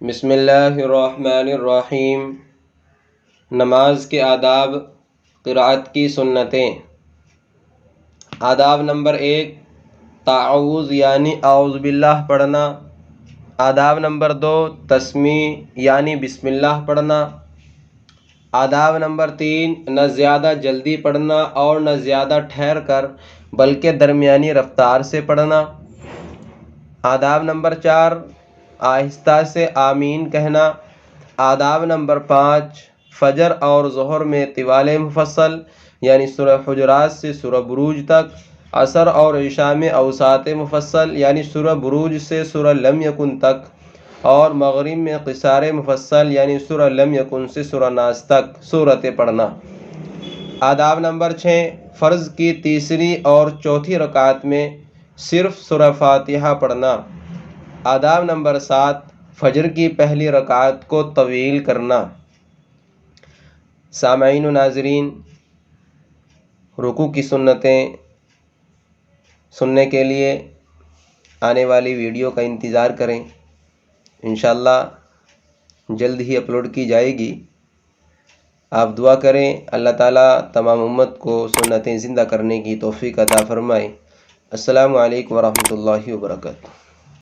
بسم اللہ الرحمن الرحیم۔ نماز کے آداب، قرأت کی سنتیں۔ آداب نمبر 1، تعوذ یعنی اعوذ باللہ پڑھنا۔ آداب نمبر 2، تسمیع یعنی بسم اللہ پڑھنا۔ آداب نمبر 3، نہ زیادہ جلدی پڑھنا اور نہ زیادہ ٹھہر کر بلکہ درمیانی رفتار سے پڑھنا۔ آداب نمبر 4، آہستہ سے آمین کہنا۔ آداب نمبر 5، فجر اور ظہر میں طوال مفصل یعنی سورہ حجرات سے سورہ بروج تک، عصر اور عشاء میں اوساط مفصل یعنی سورہ بروج سے سورہ لم یکن تک، اور مغرب میں قصار مفصل یعنی سورہ لم یکن سے سورہ ناس تک سورتیں پڑھنا۔ آداب نمبر 6، فرض کی تیسری اور چوتھی رکعت میں صرف سورہ فاتحہ پڑھنا۔ آداب نمبر 7، فجر کی پہلی رکعت کو طویل کرنا۔ سامعین و ناظرین، رکوع کی سنتیں سننے کے لیے آنے والی ویڈیو کا انتظار کریں، انشاءاللہ جلد ہی اپلوڈ کی جائے گی۔ آپ دعا کریں اللہ تعالیٰ تمام امت کو سنتیں زندہ کرنے کی توفیق عطا فرمائے۔ السلام علیکم ورحمۃ اللہ وبرکاتہ۔